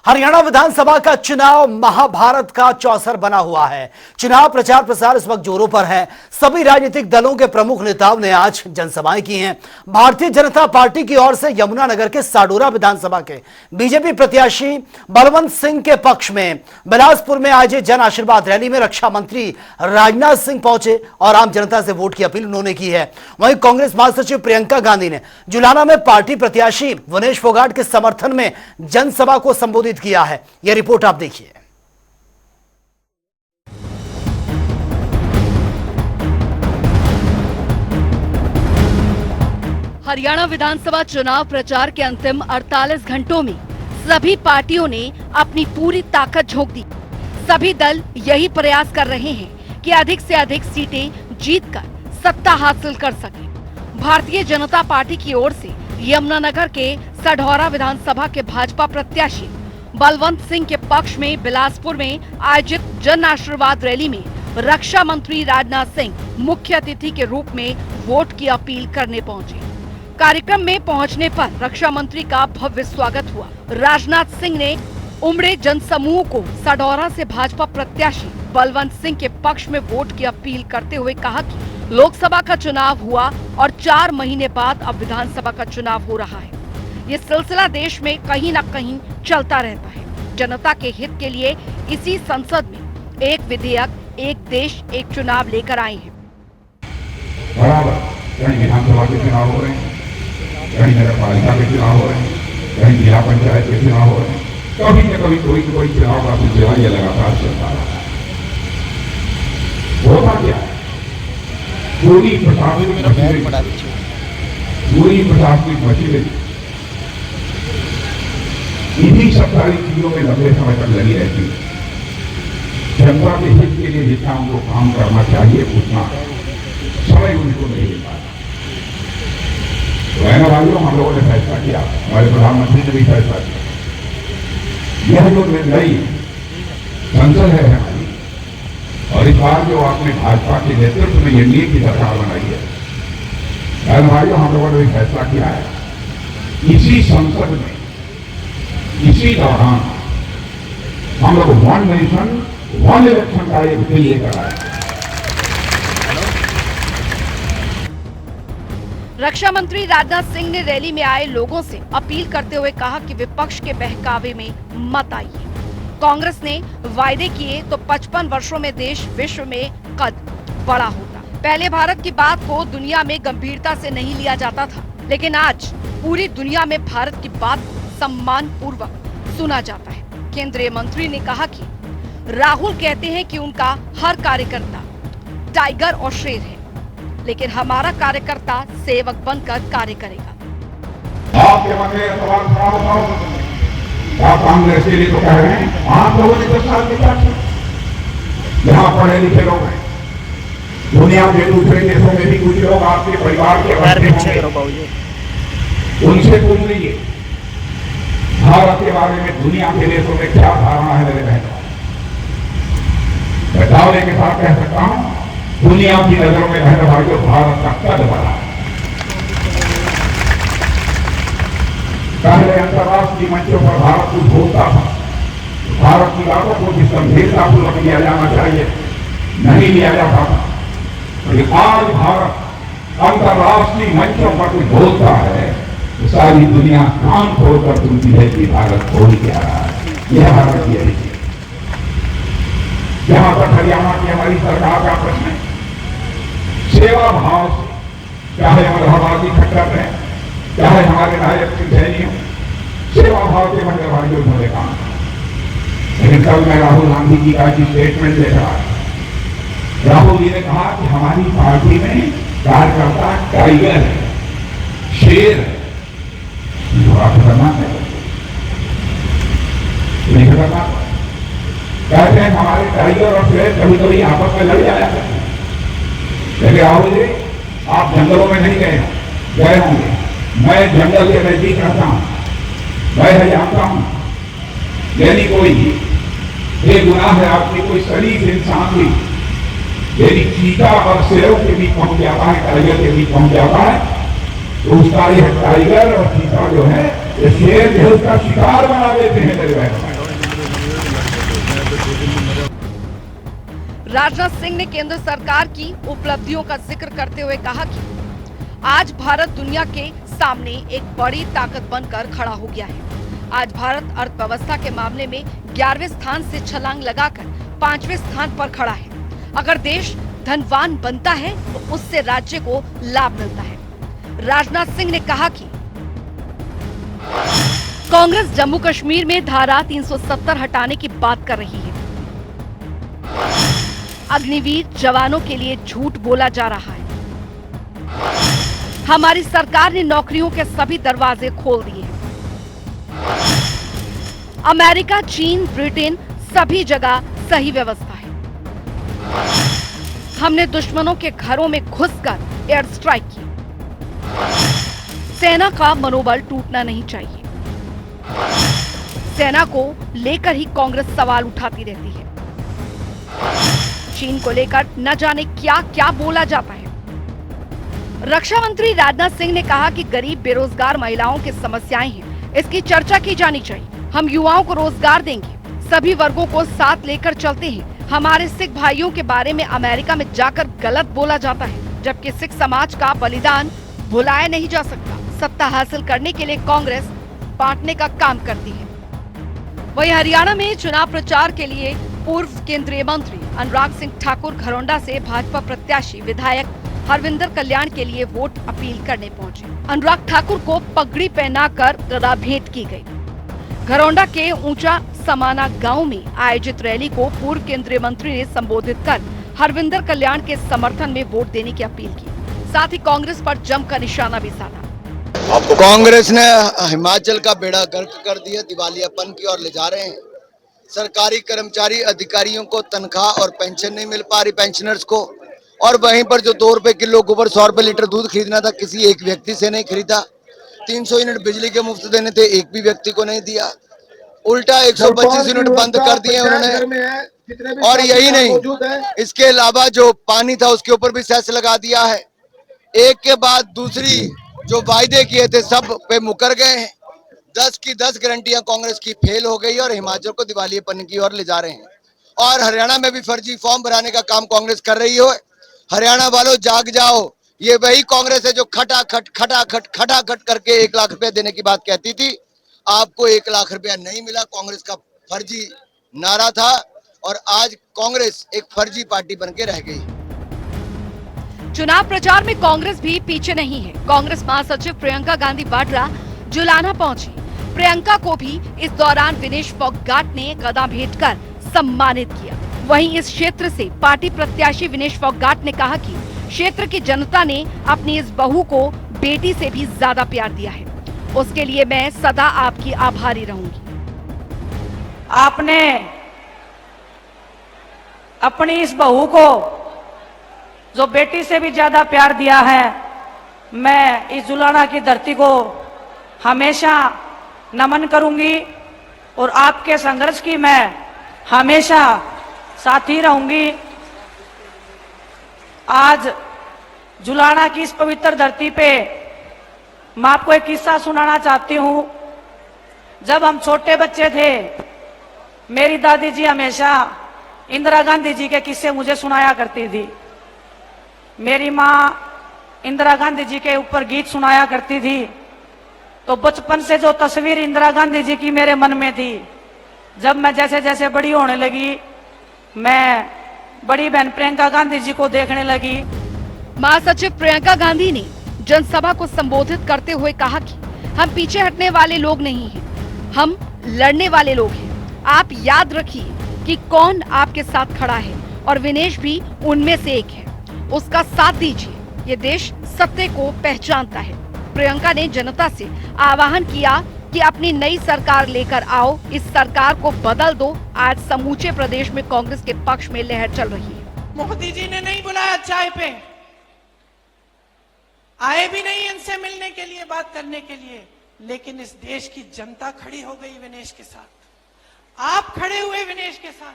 हरियाणा विधानसभा का चुनाव महाभारत का चौसर बना हुआ है। चुनाव प्रचार प्रसार इस वक्त जोरों पर है। सभी राजनीतिक दलों के प्रमुख नेताओं ने आज जनसभाएं की हैं। भारतीय जनता पार्टी की ओर से यमुनानगर के साडोरा विधानसभा के बीजेपी प्रत्याशी बलवंत सिंह के पक्ष में बिलासपुर में आयोजित जन आशीर्वाद रैली में रक्षा मंत्री राजनाथ सिंह पहुंचे और आम जनता से वोट की अपील उन्होंने की है। वहीं कांग्रेस महासचिव प्रियंका गांधी ने जुलाना में पार्टी प्रत्याशी विनेश फोगाट के समर्थन में जनसभा को संबोधित किया है। यह रिपोर्ट आप देखिए। हरियाणा विधानसभा चुनाव प्रचार के अंतिम 48 घंटों में सभी पार्टियों ने अपनी पूरी ताकत झोंक दी। सभी दल यही प्रयास कर रहे हैं कि अधिक से अधिक सीटें जीतकर सत्ता हासिल कर सकें। भारतीय जनता पार्टी की ओर से यमुनानगर के साडोरा विधानसभा के भाजपा प्रत्याशी बलवंत सिंह के पक्ष में बिलासपुर में आयोजित जन आशीर्वाद रैली में रक्षा मंत्री राजनाथ सिंह मुख्य अतिथि के रूप में वोट की अपील करने पहुंचे। कार्यक्रम में पहुंचने पर रक्षा मंत्री का भव्य स्वागत हुआ। राजनाथ सिंह ने उमड़े जनसमूह को साडोरा से भाजपा प्रत्याशी बलवंत सिंह के पक्ष में वोट की अपील करते हुए कहा कि लोकसभा का चुनाव हुआ और 4 महीने बाद अब विधानसभा का चुनाव हो रहा है। ये सिलसिला देश में कहीं न कहीं चलता रहता है। जनता के हित के लिए इसी संसद में एक विधेयक, एक देश, एक चुनाव लेकर आए हैं। बराबर कहीं विधानसभा के चुनाव हो रहे हैं, कहीं नगर पालिका के चुनाव हो रहे हैं, कहीं जिला पंचायत के चुनाव हो रहे हैं। कभी न कभी कोई चुनाव का सिलसिला ये लगातार चलता रहा है। होता क्या है, पूरी प्रशासनिक मशीनरी इन्हीं सब सारी चीजों में लंबे समय तक लगी रहती है। जनता के हित के लिए जितना उनको काम करना चाहिए उतना समय उनको नहीं मिल पाता। तो भाइयों, हम लोगों ने फैसला किया, हमारे प्रधानमंत्री ने भी फैसला किया। यह जो निर्णय संसद है हमारी, और इस बार जो आपने भाजपा के नेतृत्व में एनडीए की सरकार बनाई है, भाइयों, हम लोगों ने भी फैसला किया है इसी संसद में, इसी दौरान हम लोग वन नेशन वन इलेक्शन का एक बिल लेकर आए। रक्षा मंत्री राजनाथ सिंह ने रैली में आए लोगों से अपील करते हुए कहा कि विपक्ष के बहकावे में मत आइए। कांग्रेस ने वायदे किए तो 55 वर्षों में देश विश्व में कद बड़ा होता। पहले भारत की बात को दुनिया में गंभीरता से नहीं लिया जाता था, लेकिन आज पूरी दुनिया में भारत की बात को सम्मान पूर्वक सुना जाता है। केंद्रीय मंत्री ने कहा कि राहुल कहते हैं कि उनका हर कार्यकर्ता टाइगर और शेर है, लेकिन हमारा कार्यकर्ता सेवक बनकर कार्य करेगा। आपके मन में सवाल खड़ा होता हो, आप कांग्रेस के लिए तो कह रहे हैं, आप लोगों ने 10 साल किया, यहाँ पढ़े लिखे लोग हैं, दुनिया के दूसरे देशों में भी कुछ लोग आपके परिवार के होंगे, उनसे पूछ लीजिए भारत के बारे में दुनिया के देशों में क्या धारणा है। मेरे बहनों, मैं दावे के साथ कह सकता हूं, दुनिया की नजरों में बहनों भाइयों भारत का कद बढ़ा है। पहले अंतर्राष्ट्रीय मंचों पर भारत कुछ बोलता था, भारत की बातों को जिस गंभीरता पूर्वक लिया जाना चाहिए नहीं लिया जाता था। लेकिन आज भारत अंतर्राष्ट्रीय मंचों पर कुछ बोलता है तो सारी दुनिया कान खोलकर सुनती है कि भारत बोल क्या रहा है। यह भारत की रीति है। जहां तक हरियाणा की हमारी सरकार का प्रश्न है, सेवा भाव से, चाहे हम इलाहाबादी खट्टर हैं, चाहे हमारे नायक सिंह सैनी हो, सेवा भाव से मंडल भाइयों उन्होंने काम किया। लेकिन कल मैं राहुल गांधी जी का स्टेटमेंट देख रहा था। राहुल जी ने कहा कि हमारी पार्टी में कार्यकर्ता टाइगर है, शेर है। खतरनाक है, खतरनाक। कहते हैं हमारे टाइगर और शेर कभी कभी आपस में लड़ जाया करते हैं। लेकिन राहुल जी, आप जंगलों में नहीं गए होंगे, मैं जंगल के नजदीक रहता हूं, मैं जानता हूं। यदि कोई बेगुनाह है, आपकी कोई शरीफ इंसान भी यदि चीता और शेरों के बीच पहुंच जाता है, टाइगर के बीच पहुंच जाता है, तो उसका यह टाइगर और चीता जो है, ये शेर जो उसका शिकार बना देते हैं मेरे बहनों। राजनाथ सिंह ने केंद्र सरकार की उपलब्धियों का जिक्र करते हुए कहा कि आज भारत दुनिया के सामने एक बड़ी ताकत बनकर खड़ा हो गया है। आज भारत अर्थव्यवस्था के मामले में 11वें स्थान से छलांग लगाकर 5वें स्थान पर खड़ा है। अगर देश धनवान बनता है तो उससे राज्य को लाभ मिलता है। राजनाथ सिंह ने कहा कि कांग्रेस जम्मू कश्मीर में धारा 370 हटाने की बात कर रही है। अग्निवीर जवानों के लिए झूठ बोला जा रहा है। हमारी सरकार ने नौकरियों के सभी दरवाजे खोल दिए हैं। अमेरिका, चीन, ब्रिटेन सभी जगह सही व्यवस्था है। हमने दुश्मनों के घरों में घुसकर एयर स्ट्राइक की। सेना का मनोबल टूटना नहीं चाहिए। सेना को लेकर ही कांग्रेस सवाल उठाती रहती है। चीन को लेकर न जाने क्या क्या बोला जाता है। रक्षा मंत्री राजनाथ सिंह ने कहा कि गरीब बेरोजगार महिलाओं की समस्याएं हैं, इसकी चर्चा की जानी चाहिए। हम युवाओं को रोजगार देंगे, सभी वर्गों को साथ लेकर चलते हैं। हमारे सिख भाइयों के बारे में अमेरिका में जाकर गलत बोला जाता है, जबकि सिख समाज का बलिदान भुलाया नहीं जा सकता। सत्ता हासिल करने के लिए कांग्रेस बांटने का काम करती है। वहीं हरियाणा में चुनाव प्रचार के लिए पूर्व केंद्रीय मंत्री अनुराग सिंह ठाकुर घरौंडा से भाजपा प्रत्याशी विधायक हरविंदर कल्याण के लिए वोट अपील करने पहुंचे। अनुराग ठाकुर को पगड़ी पहनाकर गदा भेंट की गई। घरौंडा के ऊंचा समाना गांव में आयोजित रैली को पूर्व केंद्रीय मंत्री ने संबोधित कर हरविंदर कल्याण के समर्थन में वोट देने की अपील की। साथ ही कांग्रेस पर जमकर निशाना भी साधा। कांग्रेस ने हिमाचल का बेड़ा गर्क कर दिया, दिवालियापन की ओर ले जा रहे हैं। सरकारी कर्मचारी अधिकारियों को तनख्वाह और पेंशन नहीं मिल पा रही पेंशनर्स को, और वहीं पर जो 2 रुपए किलो गोबर 100 रुपए लीटर दूध खरीदना था किसी एक व्यक्ति से नहीं खरीदा। 300 यूनिट बिजली के मुफ्त देने थे, एक भी व्यक्ति को नहीं दिया। उल्टा 125 यूनिट बंद कर दिए उन्होंने। और यही नहीं, इसके अलावा जो पानी था उसके ऊपर भी सेस लगा दिया है। एक के बाद दूसरी जो वायदे किए थे सब पे मुकर गए हैं। 10 की 10 गारंटियां कांग्रेस की फेल हो गई और हिमाचल को दिवालियापन की ओर ले जा रहे हैं। और हरियाणा में भी फर्जी फॉर्म भराने का काम कांग्रेस कर रही हो। हरियाणा वालों जाग जाओ, ये वही कांग्रेस है जो खटाखट करके 1 लाख रुपया देने की बात कहती थी। आपको 1 लाख रुपया नहीं मिला, कांग्रेस का फर्जी नारा था, और आज कांग्रेस एक फर्जी पार्टी बन के रह गई। चुनाव प्रचार में कांग्रेस भी पीछे नहीं है। कांग्रेस महासचिव प्रियंका गांधी वाड्रा जुलाना पहुंची। प्रियंका को भी इस दौरान विनेश फोगाट ने गदा भेंट कर सम्मानित किया। वहीं इस क्षेत्र से पार्टी प्रत्याशी विनेश फोगाट ने कहा कि क्षेत्र की जनता ने अपनी इस बहू को बेटी से भी ज्यादा प्यार दिया है। उसके लिए मैं सदा आपकी आभारी रहूंगी। आपने अपनी इस बहू को जो बेटी से भी ज्यादा प्यार दिया है, मैं इस जुलाना की धरती को हमेशा नमन करूंगी और आपके संघर्ष की मैं हमेशा साथी रहूंगी। आज जुलाना की इस पवित्र धरती पे मैं आपको एक किस्सा सुनाना चाहती हूँ। जब हम छोटे बच्चे थे, मेरी दादी जी हमेशा इंदिरा गांधी जी के किस्से मुझे सुनाया करती थी। मेरी माँ इंदिरा गांधी जी के ऊपर गीत सुनाया करती थी। तो बचपन से जो तस्वीर इंदिरा गांधी जी की मेरे मन में थी, जब मैं जैसे जैसे बड़ी होने लगी, मैं बड़ी बहन प्रियंका गांधी जी को देखने लगी। महासचिव प्रियंका गांधी ने जनसभा को संबोधित करते हुए कहा कि हम पीछे हटने वाले लोग नहीं हैं, हम लड़ने वाले लोग हैं। आप याद रखिए कि कौन आपके साथ खड़ा है और विनेश भी उनमें से एक है। उसका साथ दीजिए, ये देश सत्य को पहचानता है। प्रियंका ने जनता से आह्वान किया कि अपनी नई सरकार लेकर आओ, इस सरकार को बदल दो। आज समूचे प्रदेश में कांग्रेस के पक्ष में लहर चल रही है। मोदी जी ने नहीं बुलाया चाय पे, आए भी नहीं इनसे मिलने के लिए, बात करने के लिए, लेकिन इस देश की जनता खड़ी हो गई विनेश के साथ। आप खड़े हुए विनेश के साथ,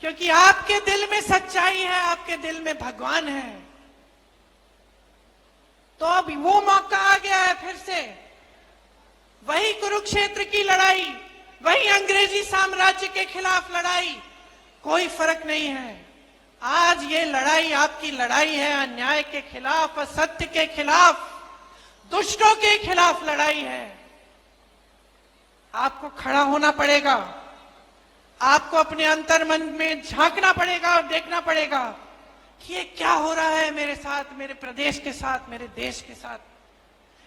क्योंकि आपके दिल में सच्चाई है, आपके दिल में भगवान है। तो अब वो मौका आ गया है, फिर से वही कुरुक्षेत्र की लड़ाई, वही अंग्रेजी साम्राज्य के खिलाफ लड़ाई, कोई फर्क नहीं है। आज ये लड़ाई आपकी लड़ाई है, अन्याय के खिलाफ, असत्य के खिलाफ, दुष्टों के खिलाफ लड़ाई है। आपको खड़ा होना पड़ेगा, आपको अपने अंतर मन में झांकना पड़ेगा और देखना पड़ेगा कि ये क्या हो रहा है मेरे साथ, मेरे प्रदेश के साथ, मेरे देश के साथ।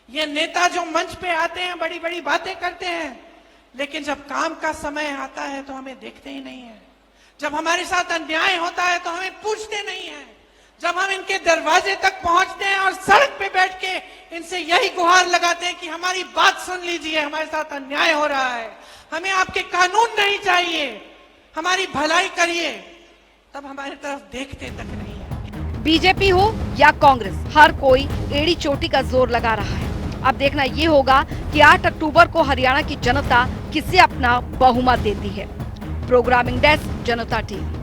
ये नेता जो मंच पे आते हैं, बड़ी बड़ी बातें करते हैं, लेकिन जब काम का समय आता है तो हमें देखते ही नहीं है। जब हमारे साथ अन्याय होता है तो हमें पूछते नहीं है। जब हम इनके दरवाजे तक पहुंचते हैं और सड़क पे बैठ के इनसे यही गुहार लगाते हैं कि हमारी बात सुन लीजिए, हमारे साथ अन्याय हो रहा है, हमें आपके कानून नहीं चाहिए, हमारी भलाई करिए, तब हमारी तरफ देखते तक नहीं है। बीजेपी हो या कांग्रेस, हर कोई एड़ी चोटी का जोर लगा रहा है। अब देखना ये होगा कि 8 अक्टूबर को हरियाणा की जनता किसे अपना बहुमत देती है। प्रोग्रामिंग डेस्क, जनता टीवी।